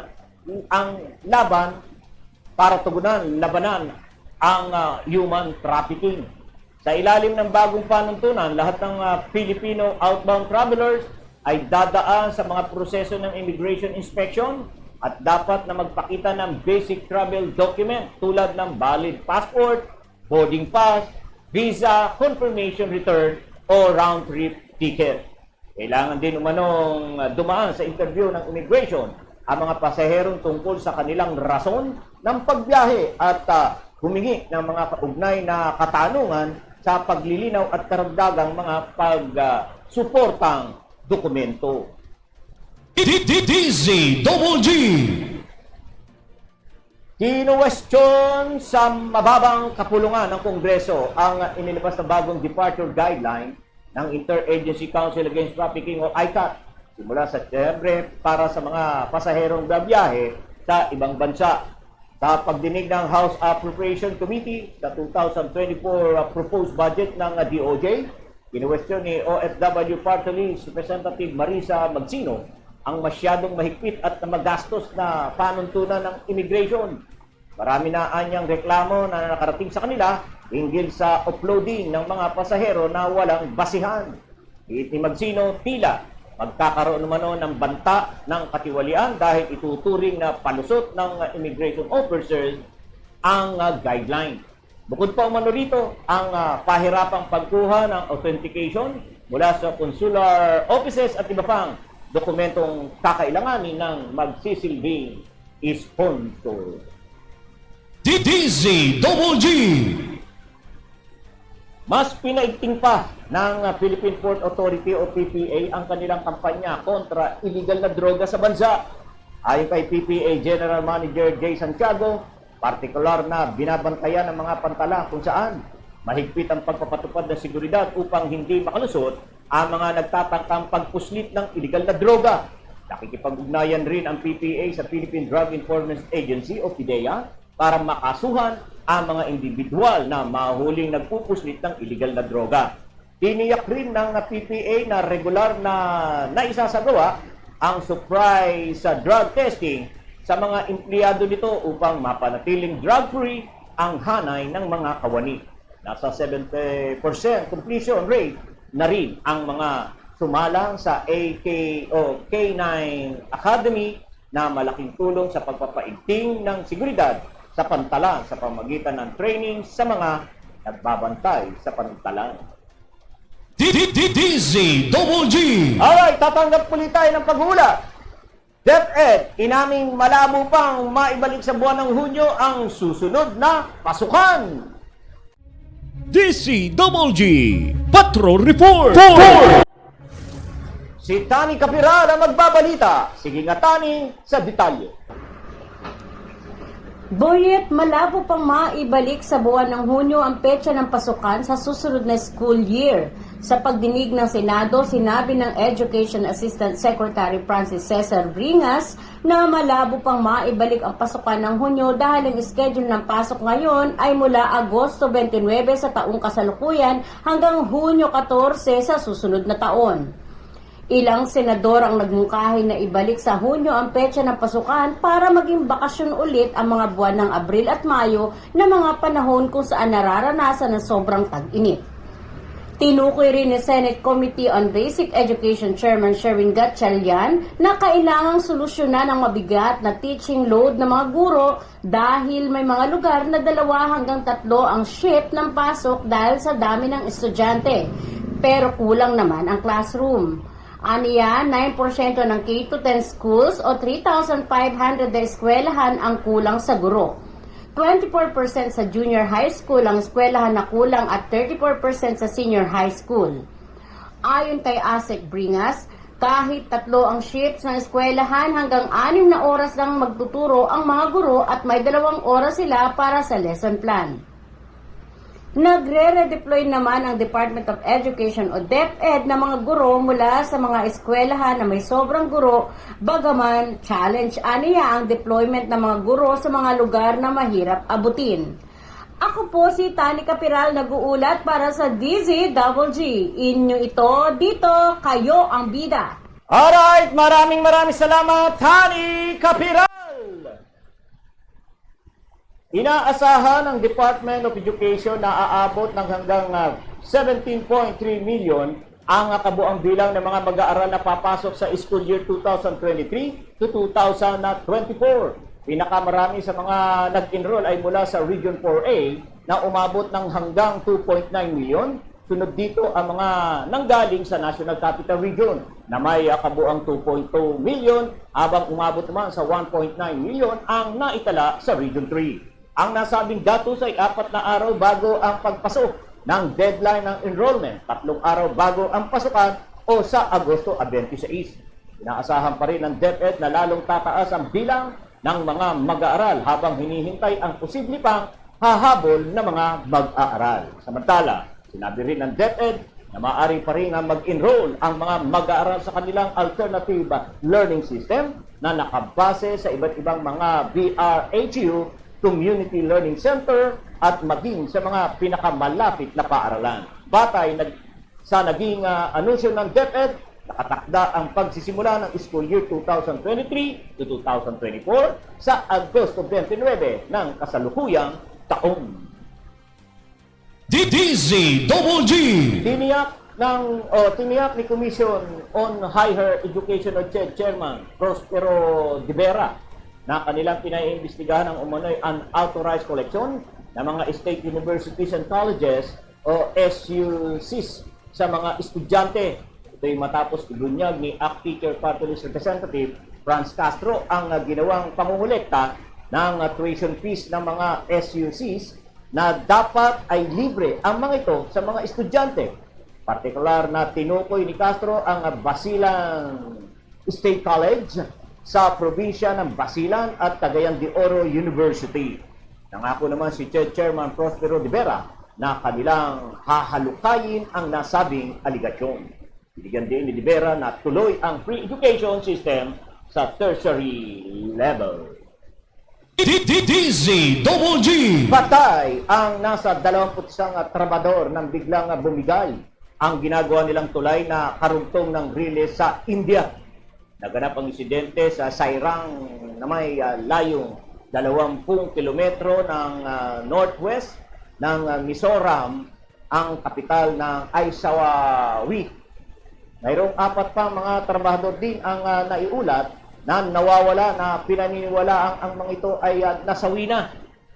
labanan ang human trafficking. Sa ilalim ng bagong panuntunan, lahat ng Filipino outbound travelers ay dadaan sa mga proseso ng immigration inspection at dapat na magpakita ng basic travel document tulad ng valid passport, boarding pass, visa, confirmation return o round-trip ticket. Kailangan din umanong dumaan sa interview ng immigration ang mga pasaherong tungkol sa kanilang rason ng pagbiyahe at humingi ng mga kaugnay na katanungan sa paglilinaw at karagdagang mga pagsuportang dokumento. DZGG. Kinuwestiyon sa mababang kapulungan ng Kongreso ang inilabas na bagong departure guideline ng Interagency Council Against Trafficking o ICAT simula sa Setyembre para sa mga pasaherong babiyahe sa ibang bansa. Sa pagdinig ng House Appropriation Committee sa 2024 proposed budget ng DOJ, kinuwestiyon ni OFW Party List Representative Marisa Magsino ang masyadong mahigpit at magastos na panuntunan ng immigration. Marami na anyang reklamo na nakarating sa kanila hinggil sa uploading ng mga pasahero na walang basihan. Ni Magsino, tila magkakaroon naman ng banta ng katiwalian dahil ituturing na palusot ng immigration officers ang guideline. Bukod pa umano rito, ang pahirapang pagkuha ng authentication mula sa consular offices at iba pang dokumentong kakailanganin ng magsisilbing sponsor. DZGG. Mas pinaigting pa ng Philippine Port Authority o PPA ang kanilang kampanya kontra illegal na droga sa bansa. Ayon kay PPA General Manager Jay Santiago, partikular na binabantayan ng mga pantala kung saan mahigpit ang pagpapatupad ng seguridad upang hindi makalusot ang mga nagtatangkang pagpuslit ng illegal na droga. Nakikipag-ugnayan rin ang PPA sa Philippine Drug Enforcement Agency o PDEA para makasuhan ang mga individual na mahuling nagpupuslit ng illegal na droga. Tiniyak rin ng PPA na regular na naisasagawa ang surprise drug testing sa mga empleyado nito upang mapanatiling drug-free ang hanay ng mga kawani. Nasa 70% completion rate na rin ang mga sumalang sa AK o K9 Academy na malaking tulong sa pagpapaigting ng seguridad sa pantalan sa pamagitan ng training sa mga nagbabantay sa pantalan. DZGG. Alright, tatanggap ulit tayo ng paghula. DepEd, inaming malabo pang maibalik sa buwan ng Hunyo ang susunod na pasukan. DZGG. Patrol Report. Si Tani Capiral ang magbabalita. Sige nga Tani, sa detalye. Boyet, malabo pang maibalik sa buwan ng Hunyo ang petsa ng pasukan sa susunod na school year. Sa pagdinig ng Senado, sinabi ng Education Assistant Secretary Francis Cesar Bringas na malabo pang maibalik ang pasukan ng Hunyo dahil ang schedule ng pasok ngayon ay mula Agosto 29 sa taong kasalukuyan hanggang Hunyo 14 sa susunod na taon. Ilang senador ang nagmungkahi na ibalik sa Hunyo ang petsa ng pasukan para maging bakasyon ulit ang mga buwan ng Abril at Mayo na mga panahon kung saan nararanasan ng sobrang tag-init. Tinukoy rin ni Senate Committee on Basic Education Chairman Sherwin Gatchalian na kailangang solusyonan ang mabigat na teaching load ng mga guro dahil may mga lugar na 2 hanggang 3 ang shift ng pasok dahil sa dami ng estudyante. Pero kulang naman ang classroom. Aniya, 9% ng K-10 schools o 3,500 na eskwelahan ang kulang sa guro. 24% sa junior high school ang eskwelahan na kulang at 34% sa senior high school. Ayon kay ASEC Bringas, Kahit 3 ang shifts ng eskwelahan, hanggang 6 na oras lang magtuturo ang mga guro at may 2 oras sila para sa lesson plan. Nagre-redeploy naman ang Department of Education o DepEd na mga guro mula sa mga eskwelahan na may sobrang guro, bagaman challenge aniya ang deployment ng mga guro sa mga lugar na mahirap abutin. Ako po si Tani Capiral, nag-uulat para sa DZGG. Inyo ito, dito, kayo ang bida. Alright, maraming salamat, Tani Capiral! Inaasahan ng Department of Education na aabot ng hanggang 17.3 million ang kabuang bilang ng mga mag-aaral na papasok sa school year 2023 to 2024. Pinakamarami sa mga nag-enroll ay mula sa Region 4A na umabot ng hanggang 2.9 million. Sunod dito ang mga nanggaling sa National Capital Region na may kabuang 2.2 million habang umabot naman sa 1.9 million ang naitala sa Region 3. Ang nasabing datos ay 4 na araw bago ang pagpasok ng deadline ng enrollment, 3 araw bago ang pasukan o sa Agosto 26. Inaasahan pa rin ng DepEd na lalong tataas ang bilang ng mga mag-aaral habang hinihintay ang posible pang hahabol na mga mag-aaral. Samantala, sinabi rin ng DepEd na maaari pa rin mag-enroll ang mga mag-aaral sa kanilang alternative learning system na nakabase sa iba't ibang mga BRHU, Community Learning Center at maging sa mga pinakamalapit na paaralan. Batay sa naging anunsyo ng DepEd, nakatakda ang pagsisimula ng school year 2023 to 2024 sa Agosto 29 ng kasalukuyang taong. DZGG. Tiniyak ni Commission on Higher Education o CHED Chairman Prospero De Vera na kanilang pinaiimbestigahan ang umano'y unauthorized collection ng mga state universities and colleges o SUCs sa mga estudyante. Ito'y matapos ibunyag ni ACT Teacher Party List Representative Franz Castro ang ginawang pangungulekta ng tuition fees ng mga SUCs na dapat ay libre ang mga ito sa mga estudyante. Partikular na tinukoy ni Castro ang Basilan State College sa probinsya ng Basilan at Cagayan de Oro University. Nangako naman si Chairman Prospero De Vera na kanilang hahalukayin ang nasabing aligasyon. Binigyan din ni De Vera na tuloy ang free education system sa tertiary level. DZGG. Patay ang nasa 21 trabador nang biglang bumigay ang ginagawa nilang tulay na karugtong ng riles sa India. Naganap ang insidente sa Sairang na may layong 20 kilometro ng northwest ng Mizoram, ang kapital ng Aisawawi. Mayroong 4 pa mga trabahador din ang naiulat na nawawala na pinaniniwala ang mga ito ay nasawi na.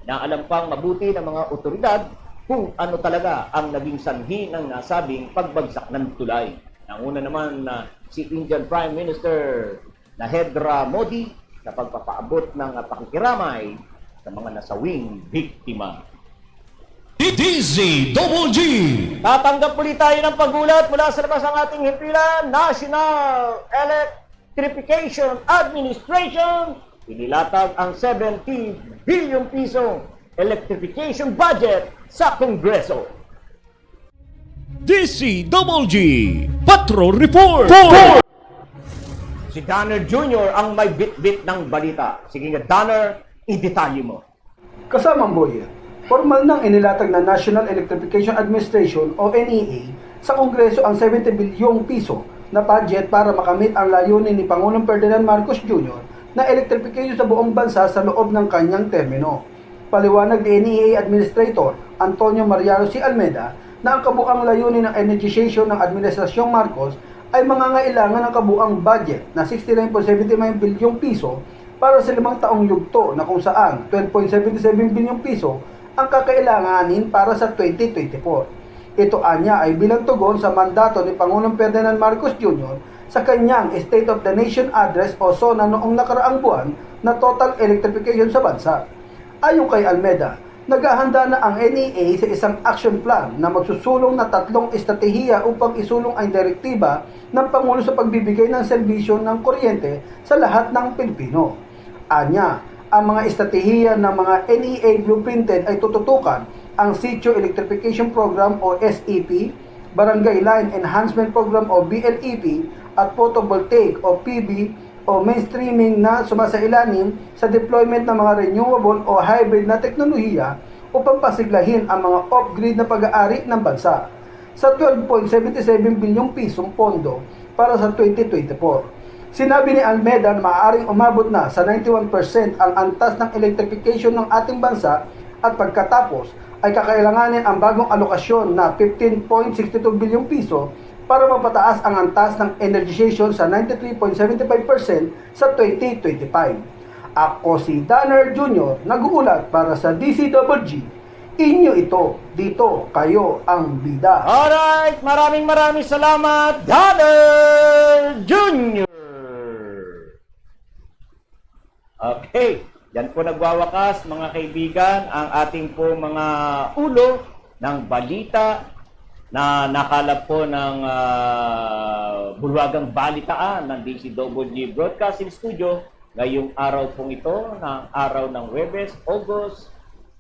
Naalam pang mabuti ng mga otoridad kung ano talaga ang naging sanhi ng nasabing pagbagsak ng tulay. Nanguna naman si Indian Prime Minister Narendra Modi sa pagpapaabot ng pakikiramay sa mga nasawing biktima. DZGG. Tatanggap ulit tayo ng pagulat mula sa labas ng ating himpilan. National Electrification Administration inilatag ang 70 billion piso electrification budget sa Kongreso. DZGG. Patrol Report. Si Danner Jr. ang may bit-bit ng balita. Sige nga, Danner, i-detalye mo. Kasamang Boyer, formal nang inilatag na National Electrification Administration o NEA sa Kongreso ang 70 bilyong piso na budget para makamit ang layunin ni Pangulong Ferdinand Marcos Jr. na electrification sa buong bansa sa loob ng kanyang termino. Paliwanag ni NEA Administrator Antonio Mariano C. Almeda na ang kabuang layunin ng energization ng Administrasyong Marcos ay mangangailangan ng kabuang budget na 69.79 bilyong piso para sa 5 taong yugto na kung saan 12.77 bilyong piso ang kakailanganin para sa 2024. Ito anya ay bilang tugon sa mandato ni Pangulong Ferdinand Marcos Jr. sa kanyang State of the Nation Address o SONA noong nakaraang buwan na total electrification sa bansa. Ayon kay Almeda, Naghahanda na ang NEA sa isang action plan na magsusulong na 3 estratehiya upang isulong ang direktiba ng Pangulo sa pagbibigay ng serbisyo ng kuryente sa lahat ng Pilipino. Anya, ang mga estratehiya ng mga NEA blueprinted ay tututukan ang Sitio Electrification Program o SEP, Barangay Line Enhancement Program o BLEP, at Photovoltaic o PV o mainstreaming na sumasailalim sa deployment ng mga renewable o hybrid na teknolohiya upang pasiglahin ang mga off-grid na pag-aari ng bansa sa 12.77 bilyong pisong pondo para sa 2024. Sinabi ni Almeda na maaaring umabot na sa 91% ang antas ng electrification ng ating bansa at pagkatapos ay kakailanganin ang bagong alokasyon na 15.62 bilyong piso para mapataas ang antas ng energization sa 93.75% sa 2025. Ako si Danner Jr. nag-uulat para sa DCWG. Inyo ito, dito kayo ang bida. Alright, maraming salamat, Donner Jr. Okay, yan po nagwawakas mga kaibigan ang ating po mga ulo ng balita na nakalap po ng bulwagang balitaan ng DCWG Broadcasting Studio ngayong araw pong ito, ng araw ng Huwebes, August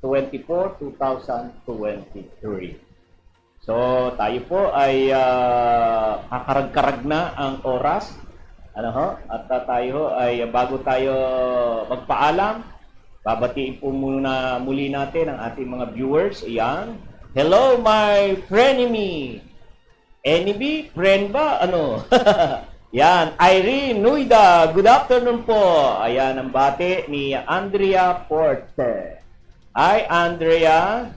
24, 2023. So, tayo po ay kakarag-karag na ang oras. At tayo ay bago tayo magpaalam, babatiin po muna muli natin ang ating mga viewers. Ayan. Hello, my frenemy. Enemy? Friend ba? Ano? Yan. Irene Nuida. Good afternoon po. Ayan ang bati ni Andrea Porte. Hi, Andrea.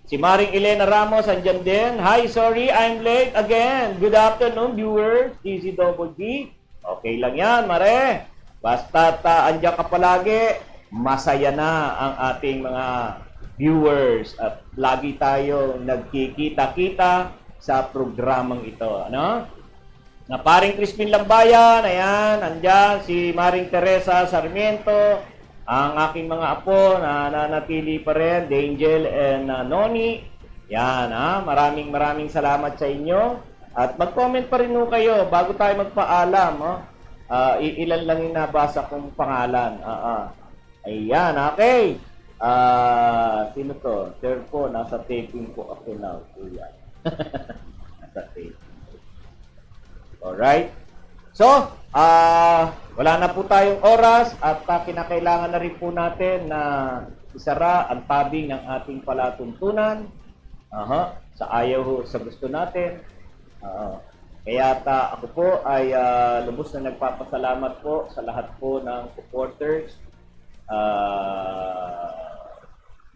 Si Maring Elena Ramos, andyan din. Hi, sorry, I'm late again. Good afternoon, viewers. DCWG. Okay lang yan, Mare. Basta andyan ka palagi, masaya na ang ating mga viewers at lagi tayo nagkikita-kita sa programang ito, ano? Na paring Crispin Lambayan, ayan, andyan si Maring Teresa Sarmiento, ang aking mga apo na nanatili pa rin, Angel and Noni. Yan, maraming salamat sa inyo. At mag-comment pa rin kayo bago tayo magpaalam, ilan lang yung nabasa kong pangalan. Ayan, okay. Sino to? Sir po, nasa taping po ako now. Ayan. Nasa taping. Alright. So, wala na po tayong oras at kinakailangan na rin po natin na isara ang tabing ng ating palatuntunan. Sa ayaw sa gusto natin. Kaya ako po ay lubos na nagpapasalamat po sa lahat po ng supporters,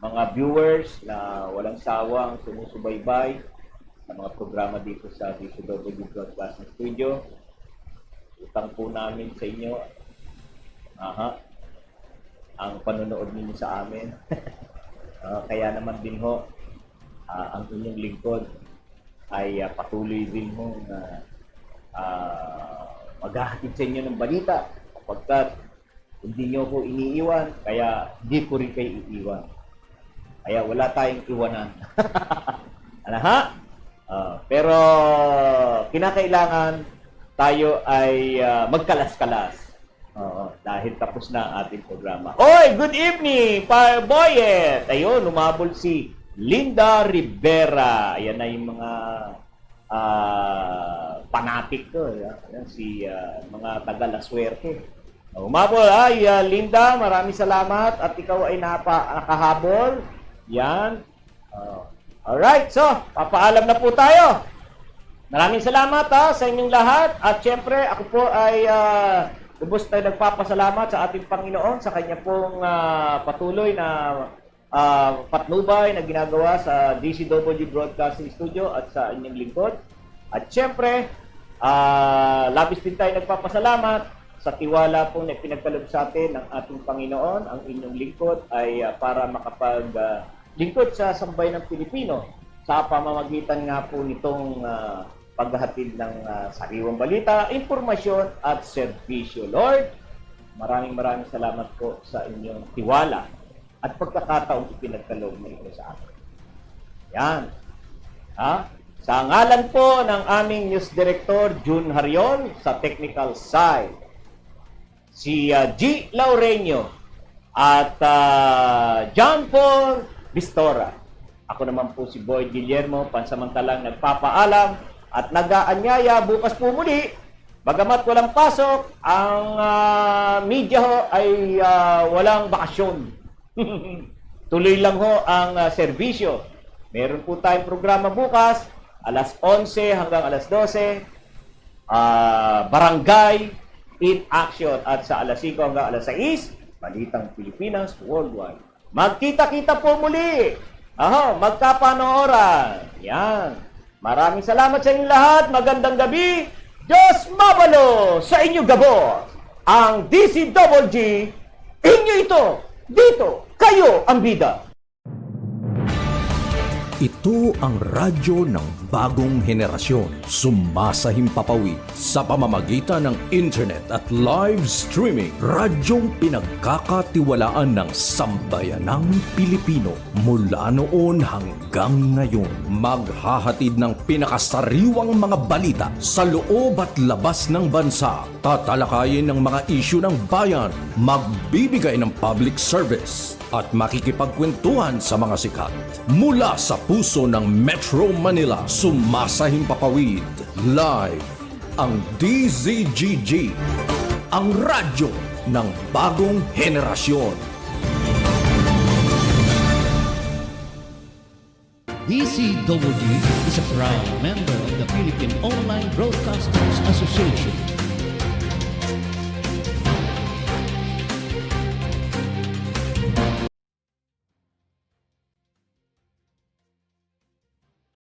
mga viewers na walang sawang sumusubaybay sa mga programa dito sa DCWG Broadcasting Studio. Utang po namin sa inyo ang panonood ninyo sa amin. Kaya naman din ho, ang inyong lingkod ay patuloy din ho na maghahatid sa inyo ng balita kapagkat hindi nyo ko iniiwan, kaya hindi ko rin kayo iiwan. Kaya wala tayong iwanan. Pero kinakailangan tayo ay magkalas-kalas. Dahil tapos na ang ating programa. Oy, good evening, Boyet! Ayun, lumabol si Linda Rivera. Ayan na yung mga panatik ko. Ayan, si mga taga-laswerte. Umabol, Linda, maraming salamat at ikaw ay nakahabol. Yan. Alright, so, papaalam na po tayo. Maraming salamat sa inyong lahat. At syempre, ako po ay lubos tayo nagpapasalamat sa ating Panginoon sa kanya pong patuloy na patnubay na ginagawa sa DCWG Broadcasting Studio at sa inyong lingkod. At syempre, labis din tayo nagpapasalamat sa tiwala po na pinagkaloob sa atin ng ating Panginoon. Ang inyong lingkod ay para lingkod sa sambayan ng Pilipino sa pamamagitan nga po nitong paghahatid ng sariwang balita, impormasyon at serbisyo. Lord, maraming salamat po sa inyong tiwala at pagkakataong ipinagkaloob na ito sa akin. Yan. Ha? Sa ngalan po ng aming News Director, June Harion, sa technical side, si G. Laureño at John Paul Bistora. Ako naman po si Boyd Guillermo, pansamantalang nagpapaalam at nag-aanyaya bukas po muli. Bagamat walang pasok, ang media ho ay walang bakasyon. Tuloy lang ho ang serbisyo. Meron po tayong programa bukas, alas 11 hanggang alas 12, Barangay in Action, at sa alas 5 hanggang alas 6, Balitang Pilipinas Worldwide. Magkita-kita po muli. Magkapanooran. Yan. Maraming salamat sa inyong lahat. Magandang gabi. Diyos mabalo sa inyo gabos. Ang DCWG, inyo ito. Dito, kayo ang bida. Ito ang radyo ng bagong henerasyon. Sumasahimpapawid sa pamamagitan ng internet at live streaming. Radyong pinagkakatiwalaan ng sambayanang Pilipino. Mula noon hanggang ngayon, maghahatid ng pinakasariwang mga balita sa loob at labas ng bansa. Tatalakayin ng mga isyu ng bayan. Magbibigay ng public service at makikipagkwentuhan sa mga sikat. Mula sa puso ng Metro Manila, sumasahimpapawid live ang DZGG, ang radyo ng bagong henerasyon. DCWD is a proud member of the Philippine Online Broadcasters Association.